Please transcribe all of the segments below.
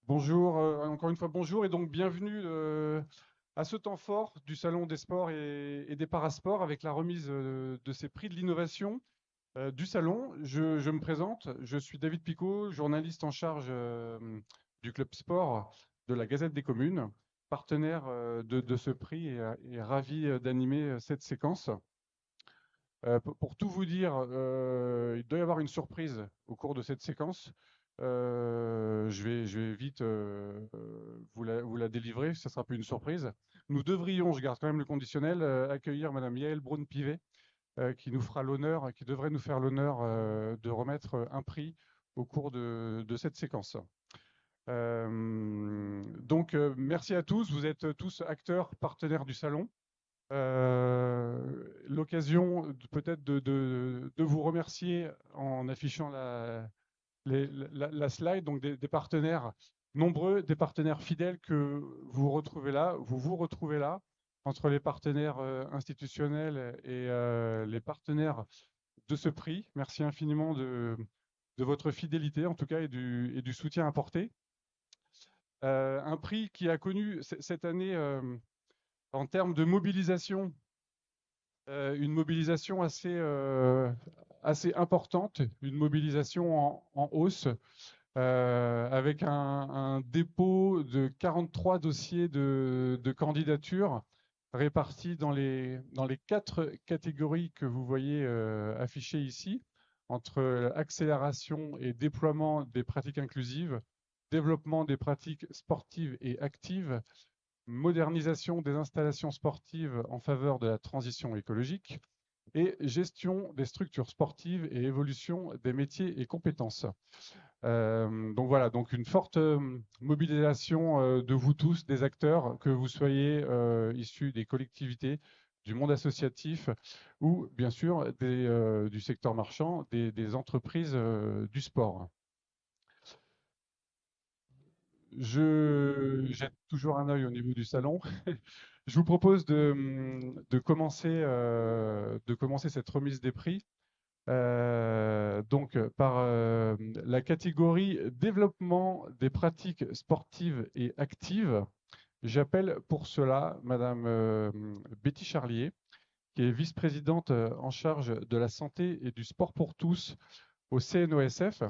Bonjour, encore une fois bonjour et donc bienvenue à ce temps fort du Salon des sports et des parasports avec la remise de ces prix de l'innovation du Salon. Je me présente, je suis David Picot, journaliste en charge du Club Sport de la Gazette des Communes, partenaire de ce prix et ravi d'animer cette séquence. Pour tout vous dire, il doit y avoir une surprise au cours de cette séquence. Je vais vite vous la délivrer, ça sera plus une surprise. Nous devrions, je garde quand même le conditionnel, accueillir Madame Yael Braun-Pivet, qui nous fera l'honneur, qui devrait nous faire l'honneur de remettre un prix au cours de cette séquence. Merci à tous, vous êtes tous acteurs, partenaires du salon. L'occasion peut-être de vous remercier en affichant la slide, donc des partenaires nombreux, des partenaires fidèles que vous retrouvez là, vous retrouvez là, entre les partenaires institutionnels et les partenaires de ce prix. Merci infiniment de votre fidélité en tout cas et du soutien apporté. Un prix qui a connu cette année en termes de mobilisation une mobilisation assez importante, une mobilisation en hausse, avec un dépôt de 43 dossiers de candidature répartis dans les 4 catégories que vous voyez affichées ici, entre accélération et déploiement des pratiques inclusives, développement des pratiques sportives et actives, modernisation des installations sportives en faveur de la transition écologique et gestion des structures sportives et évolution des métiers et compétences. Donc voilà, donc une forte mobilisation de vous tous, des acteurs, que vous soyez issus des collectivités, du monde associatif ou bien sûr du secteur marchand, des entreprises du sport. Je jette toujours un œil au niveau du salon. Je vous propose de commencer cette remise des prix par la catégorie développement des pratiques sportives et actives. J'appelle pour cela Madame Betty Charlier, qui est vice-présidente en charge de la santé et du sport pour tous au CNOSF,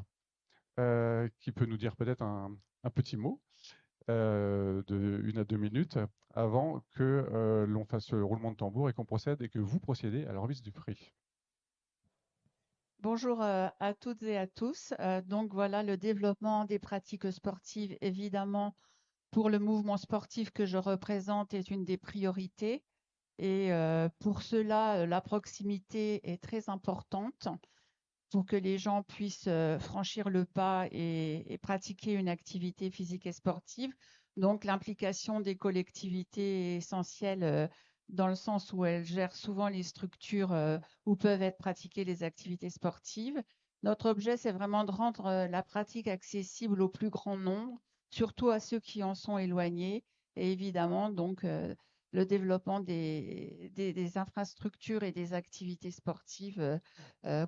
qui peut nous dire peut-être un petit mot de 1 à 2 minutes avant que l'on fasse le roulement de tambour et qu'on procède et que vous procédez à la remise du prix. Bonjour à toutes et à tous. Donc voilà, le développement des pratiques sportives, évidemment, pour le mouvement sportif que je représente, est une des priorités. Et pour cela, la proximité est très importante pour que les gens puissent franchir le pas et pratiquer une activité physique et sportive. Donc l'implication des collectivités est essentielle dans le sens où elles gèrent souvent les structures où peuvent être pratiquées les activités sportives. Notre objet, c'est vraiment de rendre la pratique accessible au plus grand nombre, surtout à ceux qui en sont éloignés. Et évidemment, donc, le développement des infrastructures et des activités sportives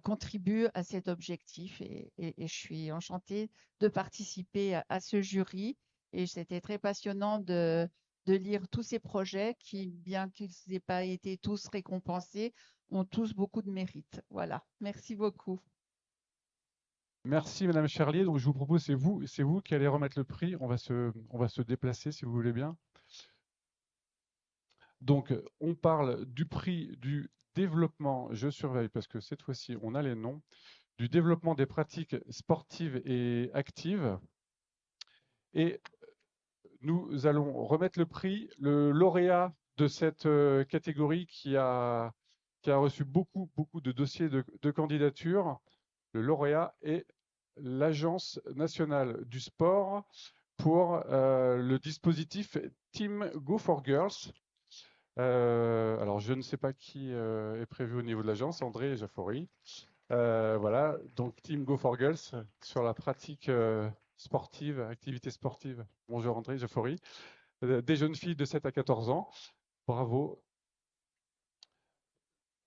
contribue à cet objectif et je suis enchantée de participer à ce jury et c'était très passionnant de lire tous ces projets qui, bien qu'ils n'aient pas été tous récompensés, ont tous beaucoup de mérite. Voilà, merci beaucoup. Merci Madame Charlier. Donc je vous propose, c'est vous qui allez remettre le prix. On va se déplacer si vous voulez bien. Donc on parle du prix du développement, je surveille parce que cette fois-ci on a les noms, du développement des pratiques sportives et actives. Et nous allons remettre le prix, le lauréat de cette catégorie qui a reçu beaucoup de dossiers de candidature. Le lauréat est l'Agence nationale du sport pour le dispositif Team Go for Girls. Alors, je ne sais pas qui est prévu au niveau de l'agence, André Jaffory. Voilà, donc Team Go for Girls sur la pratique sportive, activité sportive. Bonjour André Jaffory. Des jeunes filles de 7 à 14 ans. Bravo.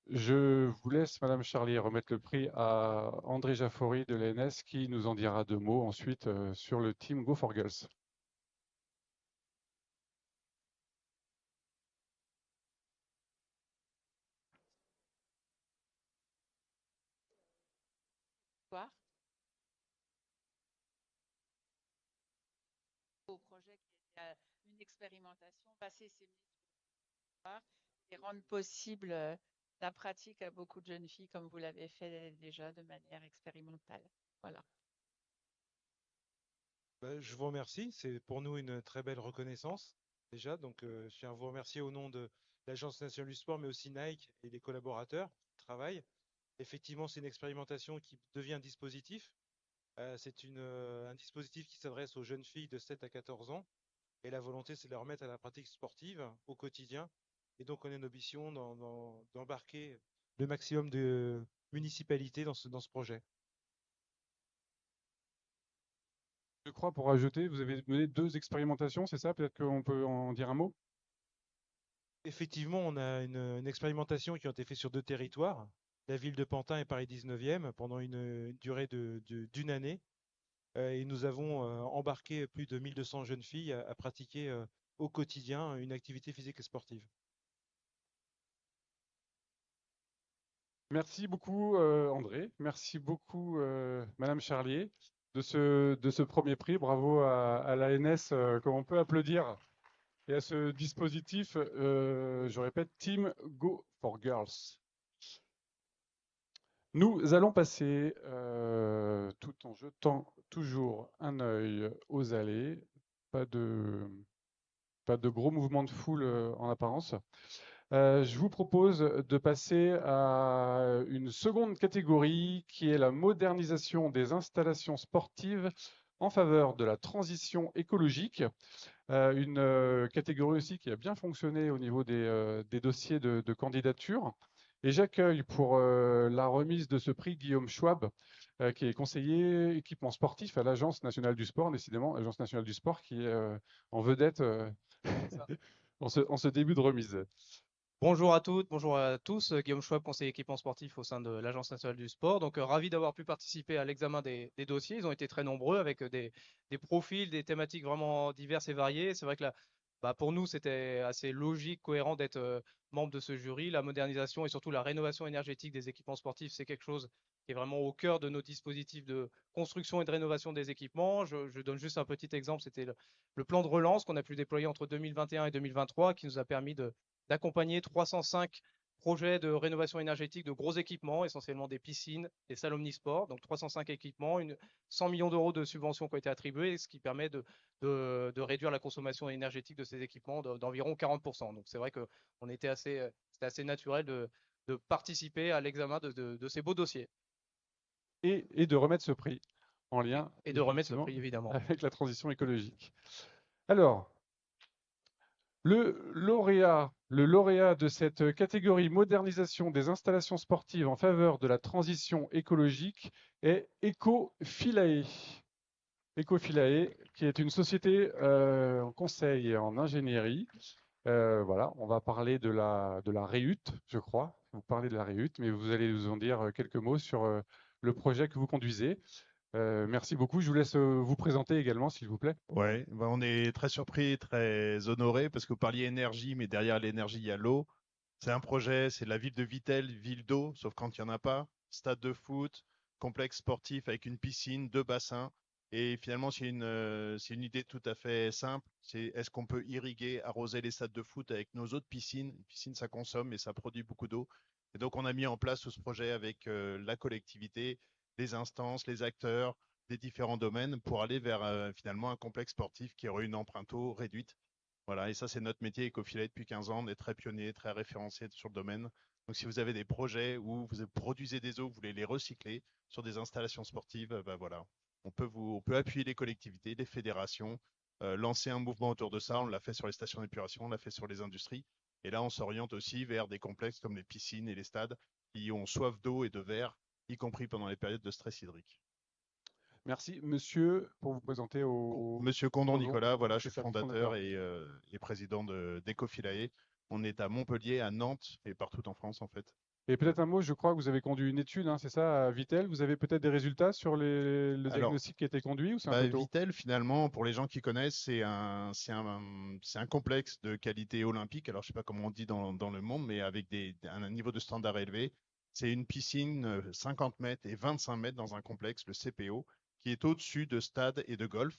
Je vous laisse, Madame Charlier, remettre le prix à André Jaffory de l'ENS qui nous en dira 2 mots ensuite sur le Team Go for Girls. au projet qui était une expérimentation, passer ces mises et rendre possible la pratique à beaucoup de jeunes filles comme vous l'avez fait déjà de manière expérimentale. Voilà. Je vous remercie. C'est pour nous une très belle reconnaissance déjà. Donc, je tiens à vous remercier au nom de l'Agence nationale du sport, mais aussi Nike et les collaborateurs qui travaillent. Effectivement, c'est une expérimentation qui devient un dispositif. C'est un dispositif qui s'adresse aux jeunes filles de 7 à 14 ans. Et la volonté, c'est de les remettre à la pratique sportive au quotidien. Et donc, on a une ambition d'embarquer le maximum de municipalités dans ce projet. Je crois, pour ajouter, vous avez mené 2 expérimentations, c'est ça? Peut-être qu'on peut en dire un mot? Effectivement, on a une expérimentation qui a été faite sur 2 territoires, la ville de Pantin et Paris 19e, pendant une durée d'une année. Et nous avons embarqué plus de 1200 jeunes filles à pratiquer au quotidien une activité physique et sportive. Merci beaucoup, André. Merci beaucoup, Madame Charlier, de ce premier prix. Bravo à l'ANS, qu'on peut applaudir, et à ce dispositif, je répète, Team Go for Girls. Nous allons passer, tout en jetant toujours un œil aux allées, pas de gros mouvements de foule en apparence. Je vous propose de passer à une seconde catégorie qui est la modernisation des installations sportives en faveur de la transition écologique. Une catégorie aussi qui a bien fonctionné au niveau des dossiers de candidature. Et j'accueille pour la remise de ce prix Guillaume Schwab, qui est conseiller équipement sportif à l'Agence nationale du sport, décidément, l'Agence nationale du sport qui est en vedette en ce début de remise. Bonjour à toutes, bonjour à tous. Guillaume Schwab, conseiller équipement sportif au sein de l'Agence nationale du sport. Donc, ravi d'avoir pu participer à l'examen des dossiers. Ils ont été très nombreux avec des profils, des thématiques vraiment diverses et variées. C'est vrai que pour nous, c'était assez logique, cohérent d'être membre de ce jury. La modernisation et surtout la rénovation énergétique des équipements sportifs, c'est quelque chose qui est vraiment au cœur de nos dispositifs de construction et de rénovation des équipements. Je donne juste un petit exemple. C'était le plan de relance qu'on a pu déployer entre 2021 et 2023 qui nous a permis d'accompagner 305 projets de rénovation énergétique de gros équipements, essentiellement des piscines, des salles omnisports, donc 305 équipements, 100 millions d'euros de subventions qui ont été attribuées, ce qui permet de réduire la consommation énergétique de ces équipements d'environ 40%. Donc c'est vrai que c'était assez naturel de participer à l'examen de ces beaux dossiers. Et de remettre ce prix en lien et de remettre ce prix, évidemment, avec la transition écologique. Alors, le lauréat de cette catégorie modernisation des installations sportives en faveur de la transition écologique est Ecofilae. Ecofilae, qui est une société en conseil et en ingénierie. Voilà, on va parler de la REUT, je crois. Vous parlez de la REUT, mais vous allez nous en dire quelques mots sur le projet que vous conduisez. Merci beaucoup. Je vous laisse vous présenter également, s'il vous plaît. Ouais, on est très surpris, très honoré parce que vous parliez énergie, mais derrière l'énergie, il y a l'eau. C'est un projet, c'est la ville de Vittel, ville d'eau, sauf quand il n'y en a pas. Stade de foot, complexe sportif avec une piscine, 2 bassins. Et finalement, c'est une idée tout à fait simple. C'est est-ce qu'on peut irriguer, arroser les stades de foot avec nos autres piscines? Une piscine, ça consomme et ça produit beaucoup d'eau. Et donc, on a mis en place tout ce projet avec la collectivité, les instances, les acteurs des différents domaines pour aller vers finalement un complexe sportif qui aurait une empreinte eau réduite. Voilà, et ça, c'est notre métier Ecofilae depuis 15 ans. On est très pionnier, très référencé sur le domaine. Donc, si vous avez des projets où vous produisez des eaux, vous voulez les recycler sur des installations sportives, voilà, on peut appuyer les collectivités, les fédérations, lancer un mouvement autour de ça. On l'a fait sur les stations d'épuration, on l'a fait sur les industries. Et là, on s'oriente aussi vers des complexes comme les piscines et les stades qui ont soif d'eau et de verre, y compris pendant les périodes de stress hydrique. Merci. Monsieur, pour vous présenter Monsieur Condon Nicolas, voilà, je suis ça, fondateur et président d'Ecofilae. On est à Montpellier, à Nantes et partout en France, en fait. Et peut-être un mot, je crois que vous avez conduit une étude, hein, c'est ça, à Vittel. Vous avez peut-être des résultats sur le diagnostic qui a été conduit, ou c'est un peu tôt? Vittel, finalement, pour les gens qui connaissent, c'est un complexe de qualité olympique. Alors, je ne sais pas comment on dit dans le monde, mais avec un niveau de standard élevé. C'est une piscine 50 mètres et 25 mètres dans un complexe, le CPO, qui est au-dessus de stades et de golf.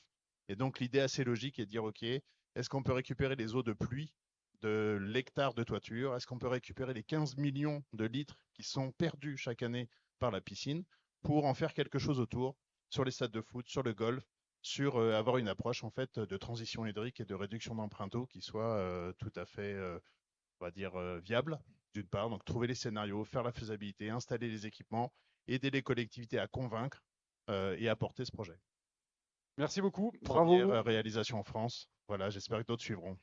Et donc l'idée assez logique est de dire, OK, est-ce qu'on peut récupérer les eaux de pluie de l'hectare de toiture? Est-ce qu'on peut récupérer les 15 millions de litres qui sont perdus chaque année par la piscine pour en faire quelque chose autour, sur les stades de foot, sur le golf, sur avoir une approche en fait de transition hydrique et de réduction d'empreinte eau qui soit tout à fait, on va dire, viable, d'une part. Donc trouver les scénarios, faire la faisabilité, installer les équipements, aider les collectivités à convaincre et à porter ce projet. Merci beaucoup. Première Bravo. réalisation en France. Voilà, j'espère que d'autres suivront.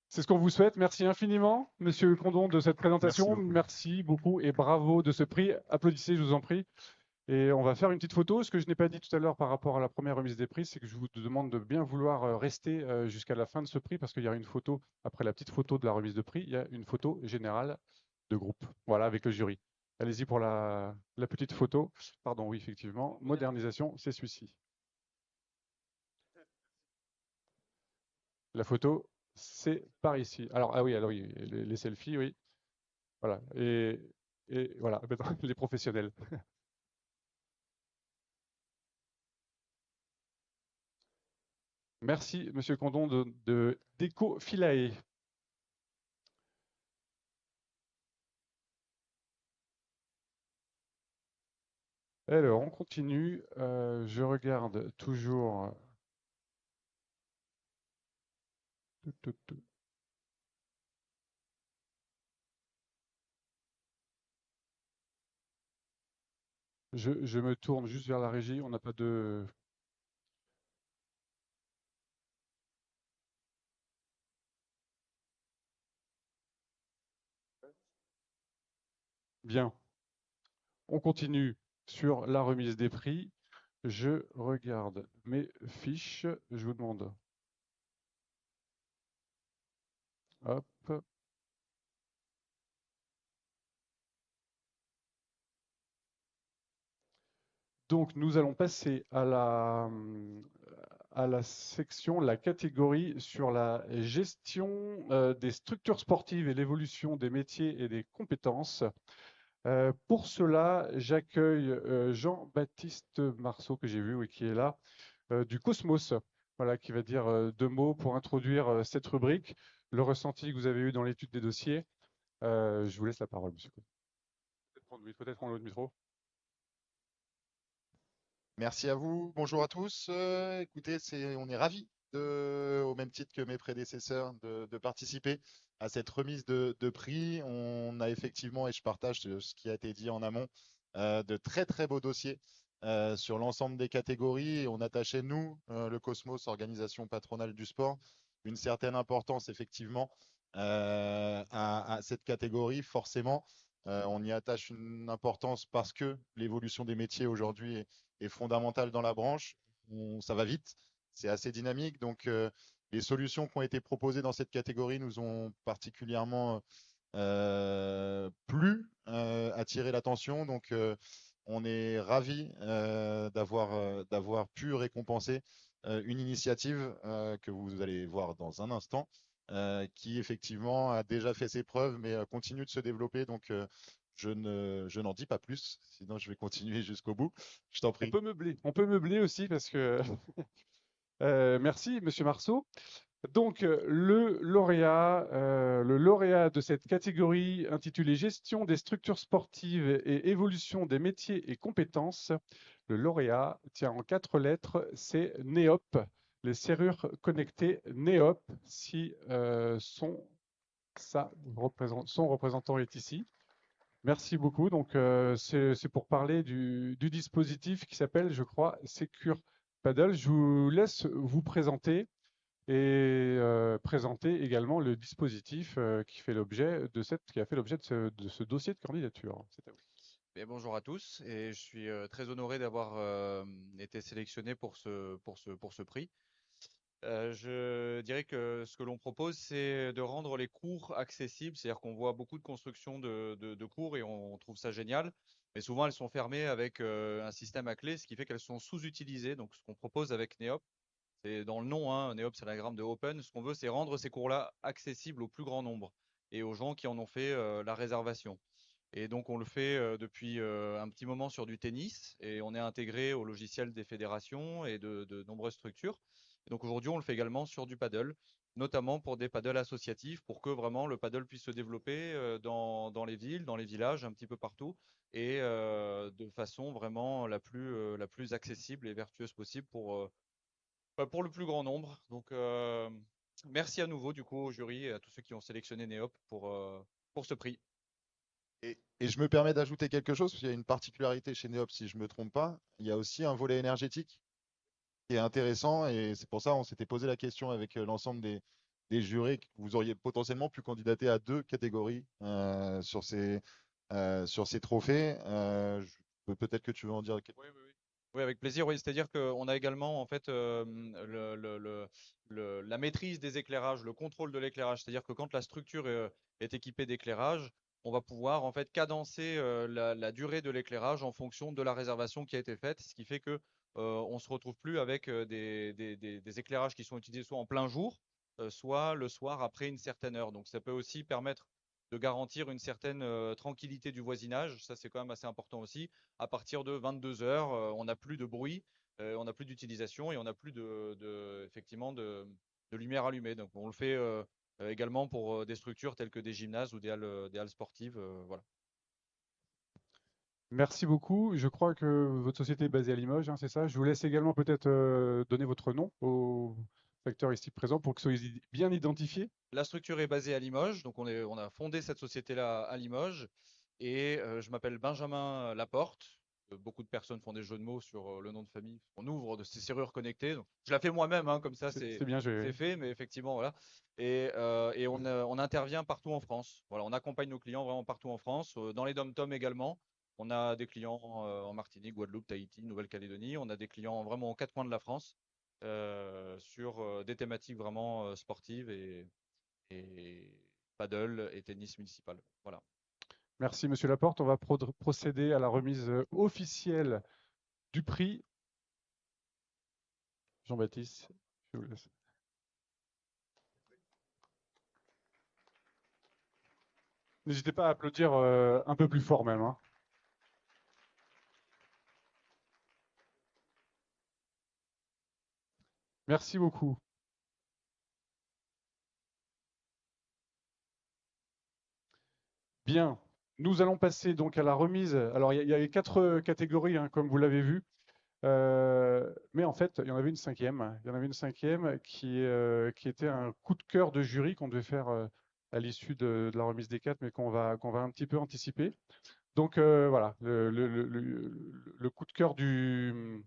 C'est ce qu'on vous souhaite. Merci infiniment, Monsieur Condon, de cette présentation. Merci beaucoup. Merci beaucoup et bravo de ce prix. Applaudissez, je vous en prie. Et on va faire une petite photo. Ce que je n'ai pas dit tout à l'heure par rapport à la première remise des prix, c'est que je vous demande de bien vouloir rester jusqu'à la fin de ce prix parce qu'il y a une photo, après la petite photo de la remise de prix, il y a une photo générale de groupe. Voilà, avec le jury. Allez-y pour la petite photo. Pardon, oui, effectivement. Modernisation, c'est celui-ci. La photo, c'est par ici. Alors, ah oui, alors oui, les selfies, oui. Voilà. Et voilà, les professionnels. Merci, Monsieur Condon, de Déco Philae. Alors, on continue. Je regarde toujours. Je me tourne juste vers la régie. On n'a pas de. Bien. On continue sur la remise des prix. Je regarde mes fiches. Je vous demande. Hop. Donc, nous allons passer à la section, la catégorie sur la gestion des structures sportives et l'évolution des métiers et des compétences. Pour cela, j'accueille Jean-Baptiste Marceau, que j'ai vu, oui, qui est là, du Cosmos, voilà, qui va dire 2 mots pour introduire cette rubrique, le ressenti que vous avez eu dans l'étude des dossiers. Je vous laisse la parole, monsieur. Peut-être prendre l'autre micro. Merci à vous. Bonjour à tous. Écoutez, on est ravis, au même titre que mes prédécesseurs, de participer à cette remise de prix. On a effectivement, et je partage ce qui a été dit en amont, de très très beaux dossiers sur l'ensemble des catégories. Et on attachait, nous, le Cosmos, organisation patronale du sport, une certaine importance effectivement à cette catégorie. Forcément, on y attache une importance parce que l'évolution des métiers aujourd'hui est fondamentale dans la branche. Ça va vite, c'est assez dynamique. Donc, les solutions qui ont été proposées dans cette catégorie nous ont particulièrement plu, attiré l'attention. Donc, on est ravis d'avoir pu récompenser une initiative que vous allez voir dans un instant, qui effectivement a déjà fait ses preuves, mais continue de se développer. Donc, je n'en dis pas plus, sinon je vais continuer jusqu'au bout. Je t'en prie. On peut meubler aussi parce que. Merci, Monsieur Marceau. Donc, le lauréat de cette catégorie intitulée Gestion des structures sportives et évolution des métiers et compétences, le lauréat tient en 4 lettres, c'est NEOP, les serrures connectées NEOP, si son représentant est ici. Merci beaucoup. Donc, c'est pour parler du dispositif qui s'appelle, je crois, Secure Paddle. Je vous laisse vous présenter et présenter également le dispositif qui a fait l'objet de ce dossier de candidature. C'est à vous. Bien, bonjour à tous et je suis très honoré d'avoir été sélectionné pour ce prix. Je dirais que ce que l'on propose, c'est de rendre les cours accessibles, c'est-à-dire qu'on voit beaucoup de constructions de cours et on trouve ça génial, mais souvent elles sont fermées avec un système à clé, ce qui fait qu'elles sont sous-utilisées. Donc ce qu'on propose avec NEOP, c'est dans le nom, hein, NEOP c'est l'anagramme de Open, ce qu'on veut c'est rendre ces cours-là accessibles au plus grand nombre et aux gens qui en ont fait la réservation. Et donc on le fait depuis un petit moment sur du tennis et on est intégré au logiciel des fédérations et de nombreuses structures. Et donc aujourd'hui, on le fait également sur du paddle, notamment pour des paddles associatifs, pour que vraiment le paddle puisse se développer dans les villes, dans les villages, un petit peu partout, et de façon vraiment la plus accessible et vertueuse possible pour le plus grand nombre. Donc merci à nouveau du coup au jury et à tous ceux qui ont sélectionné NEOP pour ce prix. Et je me permets d'ajouter quelque chose, parce qu'il y a une particularité chez Neop, si je ne me trompe pas. Il y a aussi un volet énergétique qui est intéressant, et c'est pour ça qu'on s'était posé la question avec l'ensemble des jurés, que vous auriez potentiellement pu candidater à 2 catégories sur ces trophées. Peut-être que tu veux en dire quelque chose. Oui, avec plaisir. Oui, c'est-à-dire qu'on a également en fait la maîtrise des éclairages, le contrôle de l'éclairage. C'est-à-dire que quand la structure est équipée d'éclairage, on va pouvoir en fait cadencer la durée de l'éclairage en fonction de la réservation qui a été faite, ce qui fait que on se retrouve plus avec des éclairages qui sont utilisés soit en plein jour, soit le soir après une certaine heure. Donc ça peut aussi permettre de garantir une certaine tranquillité du voisinage. Ça, c'est quand même assez important aussi. À partir de 22 heures, on n'a plus de bruit, on n'a plus d'utilisation et on n'a plus effectivement de lumière allumée. Donc, on le fait également pour des structures telles que des gymnases ou des halles sportives. Voilà. Merci beaucoup. Je crois que votre société est basée à Limoges, hein, c'est ça? Je vous laisse également peut-être donner votre nom aux acteurs ici présents pour que vous soyez bien identifiés. La structure est basée à Limoges, donc on a fondé cette société-là à Limoges, et je m'appelle Benjamin Laporte. Beaucoup de personnes font des jeux de mots sur le nom de famille. On ouvre de ces serrures connectées. Donc, je la fais moi-même, hein, comme ça C'est bien, c'est fait, mais effectivement voilà. Et on intervient partout en France. Voilà, on accompagne nos clients vraiment partout en France, dans les dom-toms également. On a des clients en Martinique, Guadeloupe, Tahiti, Nouvelle-Calédonie. On a des clients vraiment aux 4 coins de la France sur des thématiques vraiment sportives et paddle et tennis municipal. Voilà. Merci, Monsieur Laporte. On va procéder à la remise officielle du prix. Jean-Baptiste, je vous laisse. N'hésitez pas à applaudir un peu plus fort même, hein. Merci beaucoup. Bien, nous allons passer donc à la remise. Alors, il y avait 4 catégories, hein, comme vous l'avez vu. Mais en fait, il y en avait une cinquième. Il y en avait une cinquième qui était un coup de cœur de jury qu'on devait faire à l'issue de la remise des 4, mais qu'on va un petit peu anticiper. Donc voilà, le coup de cœur du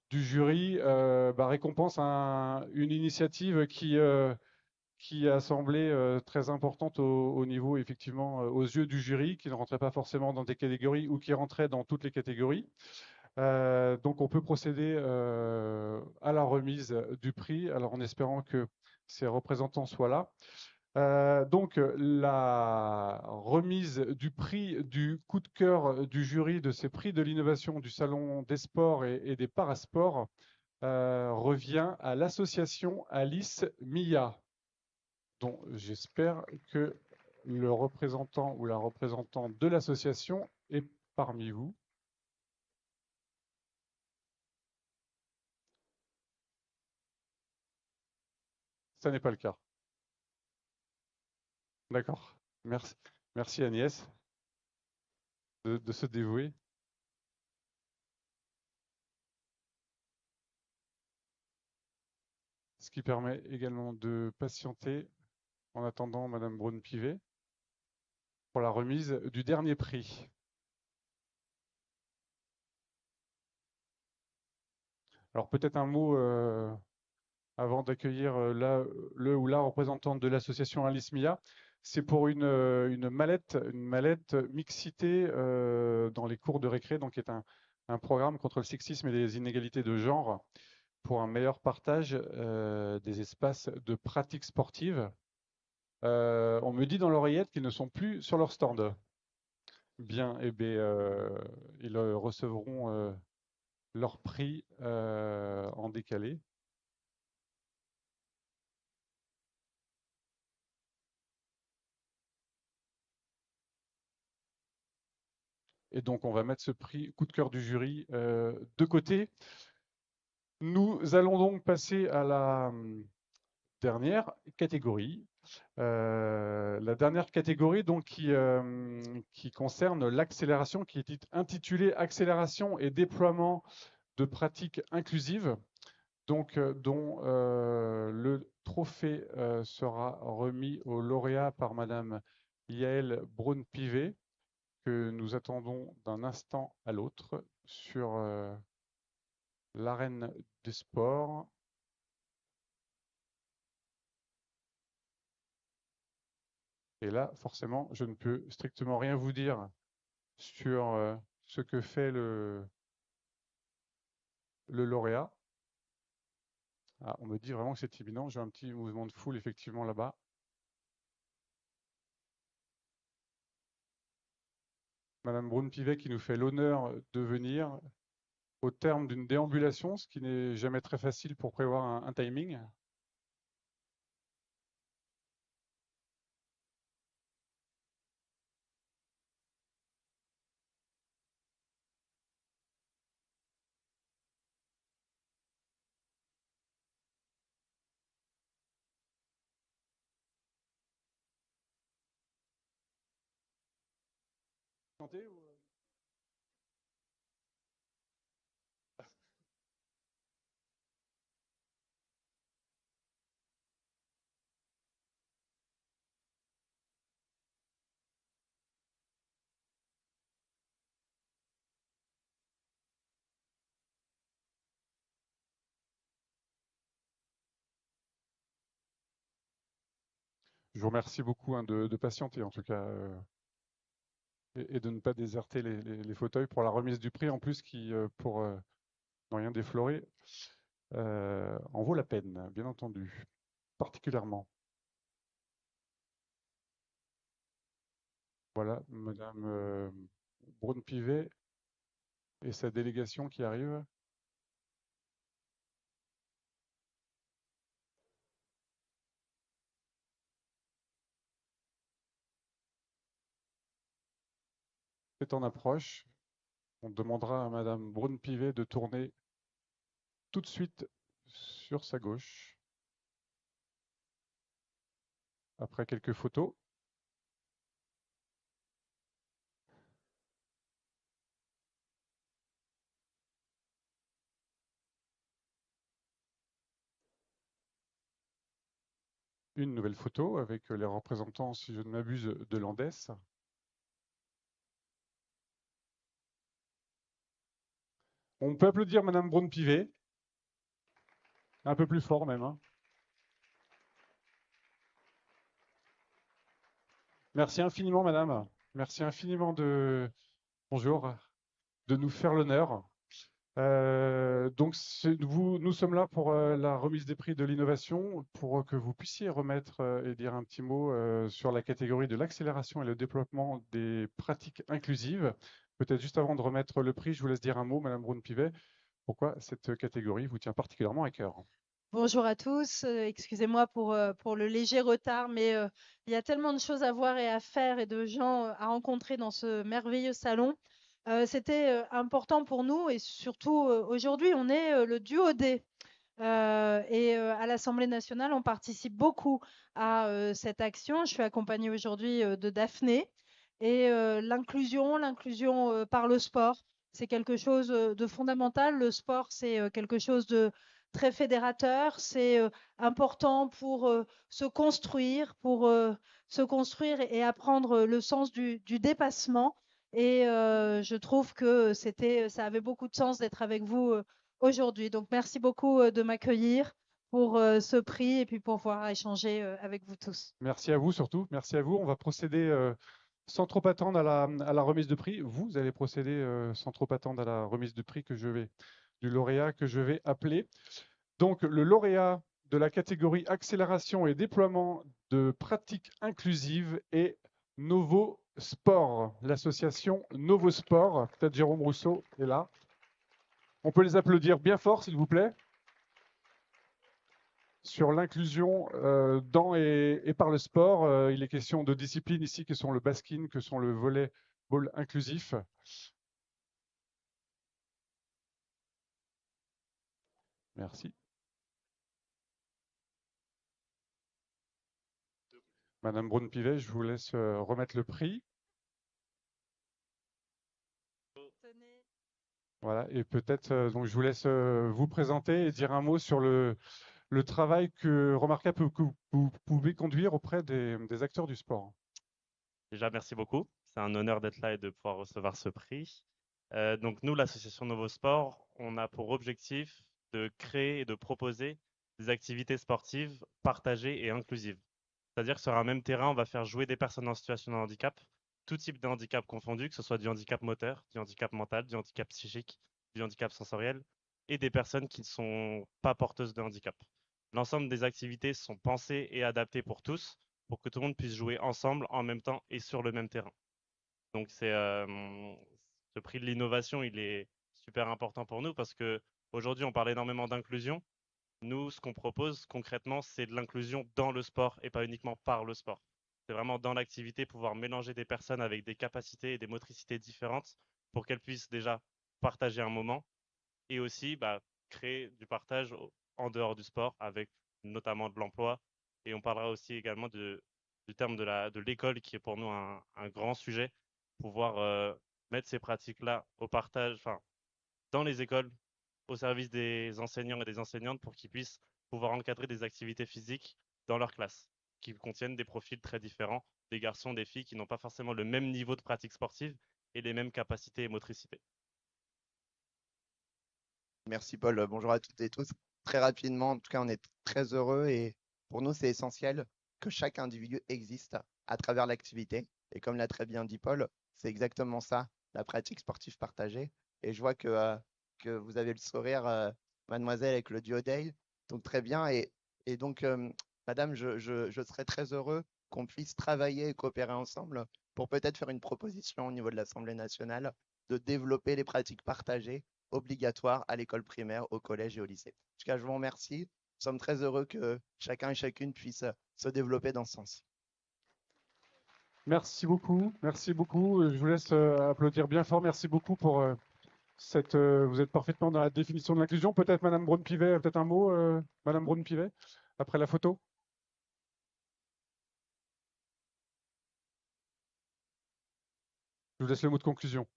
jury récompense une initiative qui a semblé très importante au niveau, effectivement, aux yeux du jury, qui ne rentrait pas forcément dans des catégories ou qui rentrait dans toutes les catégories. Donc on peut procéder à la remise du prix, alors en espérant que ces représentants soient là. Donc la remise du prix du coup de cœur du jury de ces prix de l'innovation du Salon des sports et des parasports revient à l'association Alice Mia, dont j'espère que le représentant ou la représentante de l'association est parmi vous. Ça n'est pas le cas. D'accord. Merci. Merci Agnès de se dévouer. Ce qui permet également de patienter en attendant Madame Braun-Pivet pour la remise du dernier prix. Alors peut-être un mot avant d'accueillir le ou la représentante de l'association Alice Mia. C'est pour une mallette mixité dans les cours de récré, donc qui est un programme contre le sexisme et les inégalités de genre pour un meilleur partage des espaces de pratique sportive. On me dit dans l'oreillette qu'ils ne sont plus sur leur stand. Bien, eh bien ils recevront leur prix en décalé. Et donc, on va mettre ce prix coup de cœur du jury de côté. Nous allons donc passer à la dernière catégorie. La dernière catégorie donc, qui concerne l'accélération, qui est intitulée Accélération et déploiement de pratiques inclusives, donc, dont le trophée sera remis au lauréat par Madame Yael Braun-Pivet, que nous attendons d'un instant à l'autre sur l'arène des sports. Et là, forcément, je ne peux strictement rien vous dire sur ce que fait le lauréat. Ah, on me dit vraiment que c'est imminent. J'ai un petit mouvement de foule effectivement là-bas. Madame Braun-Pivet qui nous fait l'honneur de venir au terme d'une déambulation, ce qui n'est jamais très facile pour prévoir un timing. Je vous remercie beaucoup de patienter en tout cas et de ne pas déserter les fauteuils pour la remise du prix en plus qui, pour ne rien déflorer, en vaut la peine, bien entendu, particulièrement. Voilà, Madame Braun-Pivet et sa délégation qui arrive. C'est en approche. On demandera à Madame Braun-Pivet de tourner tout de suite sur sa gauche. Après quelques photos. Une nouvelle photo avec les représentants, si je ne m'abuse, de l'Andes. On peut applaudir Madame Braun-Pivet. Un peu plus fort même. Hein. Merci infiniment, Madame. Merci infiniment bonjour, de nous faire l'honneur. Donc, nous sommes là pour la remise des prix de l'innovation, pour que vous puissiez remettre et dire un petit mot sur la catégorie de l'accélération et le développement des pratiques inclusives. Peut-être juste avant de remettre le prix, je vous laisse dire un mot, Madame Braun-Pivet, pourquoi cette catégorie vous tient particulièrement à cœur. Bonjour à tous, excusez-moi pour le léger retard, mais il y a tellement de choses à voir et à faire et de gens à rencontrer dans ce merveilleux salon. C'était important pour nous et surtout aujourd'hui, on est le duo D. Et à l'Assemblée nationale, on participe beaucoup à cette action. Je suis accompagnée aujourd'hui de Daphné. Et l'inclusion par le sport, c'est quelque chose de fondamental. Le sport, c'est quelque chose de très fédérateur. C'est important pour se construire, et apprendre le sens du dépassement. Et je trouve que ça avait beaucoup de sens d'être avec vous aujourd'hui. Donc, merci beaucoup de m'accueillir pour ce prix et puis pour pouvoir échanger avec vous tous. Merci à vous surtout. Merci à vous. On va procéder sans trop attendre à la remise de prix. Vous allez procéder sans trop attendre à la remise de prix du lauréat que je vais appeler. Donc, le lauréat de la catégorie accélération et déploiement de pratiques inclusives est Novo Sport, l'association Novo Sport. Peut-être Jérôme Rousseau est là. On peut les applaudir bien fort, s'il vous plaît, sur l'inclusion dans et par le sport. Il est question de disciplines ici que sont le basking, que sont le volley-ball inclusif. Merci. Madame Braun-Pivet, je vous laisse remettre le prix. Voilà, et peut-être, donc je vous laisse vous présenter et dire un mot sur le travail remarquable que vous pouvez conduire auprès des acteurs du sport. Déjà, merci beaucoup. C'est un honneur d'être là et de pouvoir recevoir ce prix. Donc nous, l'association Novo Sport, on a pour objectif de créer et de proposer des activités sportives partagées et inclusives. C'est-à-dire que sur un même terrain, on va faire jouer des personnes en situation de handicap, tout type de handicap confondu, que ce soit du handicap moteur, du handicap mental, du handicap psychique, du handicap sensoriel, et des personnes qui ne sont pas porteuses de handicap. L'ensemble des activités sont pensées et adaptées pour tous, pour que tout le monde puisse jouer ensemble, en même temps et sur le même terrain. Donc ce prix de l'innovation, il est super important pour nous parce que aujourd'hui, on parle énormément d'inclusion. Nous, ce qu'on propose concrètement, c'est de l'inclusion dans le sport et pas uniquement par le sport. C'est vraiment dans l'activité, pouvoir mélanger des personnes avec des capacités et des motricités différentes pour qu'elles puissent déjà partager un moment et aussi créer du partage en dehors du sport avec notamment de l'emploi. Et on parlera aussi également du terme de l'école qui est pour nous un grand sujet, pouvoir mettre ces pratiques-là au partage, dans les écoles, au service des enseignants et des enseignantes pour qu'ils puissent pouvoir encadrer des activités physiques dans leur classe, qui contiennent des profils très différents, des garçons, des filles qui n'ont pas forcément le même niveau de pratique sportive et les mêmes capacités et motricités. Merci Paul, bonjour à toutes et tous. Très rapidement, en tout cas, on est très heureux et pour nous, c'est essentiel que chaque individu existe à travers l'activité. Et comme l'a très bien dit Paul, c'est exactement ça, la pratique sportive partagée. Et je vois que vous avez le sourire, mademoiselle, avec le duo day. Donc très bien. Et donc, madame, je serais très heureux qu'on puisse travailler et coopérer ensemble pour peut-être faire une proposition au niveau de l'Assemblée nationale de développer les pratiques partagées obligatoires à l'école primaire, au collège et au lycée. En tout cas, je vous remercie. Nous sommes très heureux que chacun et chacune puisse se développer dans ce sens. Merci beaucoup, merci beaucoup. Je vous laisse applaudir bien fort. Merci beaucoup pour vous êtes parfaitement dans la définition de l'inclusion. Peut-être Madame Braun-Pivet, peut-être un mot, Madame Braun-Pivet, après la photo. Je vous laisse le mot de conclusion.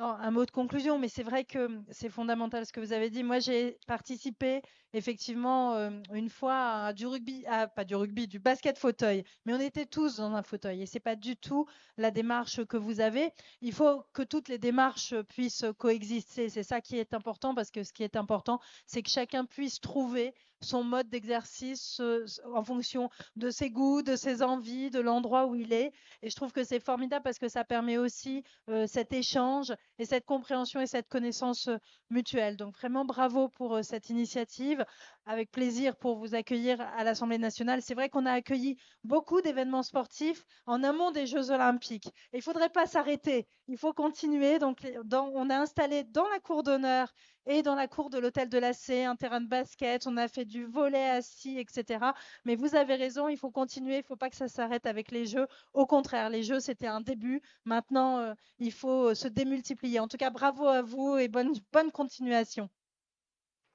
Non, un mot de conclusion, mais c'est vrai que c'est fondamental ce que vous avez dit. Moi, j'ai participé effectivement une fois à du rugby, pas du rugby, du basket fauteuil, mais on était tous dans un fauteuil et c'est pas du tout la démarche que vous avez. Il faut que toutes les démarches puissent coexister. C'est ça qui est important parce que ce qui est important, c'est que chacun puisse trouver son mode d'exercice en fonction de ses goûts, de ses envies, de l'endroit où il est. Et je trouve que c'est formidable parce que ça permet aussi cet échange et cette compréhension et cette connaissance mutuelle. Donc vraiment bravo pour cette initiative. Avec plaisir pour vous accueillir à l'Assemblée nationale. C'est vrai qu'on a accueilli beaucoup d'événements sportifs en amont des Jeux olympiques. Et il ne faudrait pas s'arrêter. Il faut continuer. Donc on a installé dans la cour d'honneur et dans la cour de l'hôtel de la C un terrain de basket. On a fait du volley assis, etc. Mais vous avez raison, il faut continuer. Il ne faut pas que ça s'arrête avec les Jeux. Au contraire, les Jeux, c'était un début. Maintenant, il faut se démultiplier. En tout cas, bravo à vous et bonne continuation.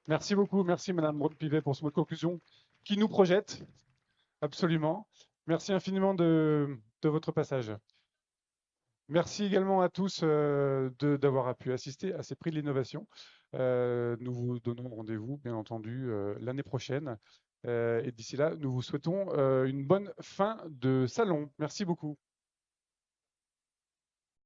Merci beaucoup, merci Madame Braun-Pivet pour ce mot de conclusion qui nous projette, absolument. Merci infiniment de votre passage. Merci également à tous d'avoir pu assister à ces prix de l'innovation. Nous vous donnons rendez-vous, bien entendu, l'année prochaine. Et d'ici là, nous vous souhaitons une bonne fin de salon. Merci beaucoup.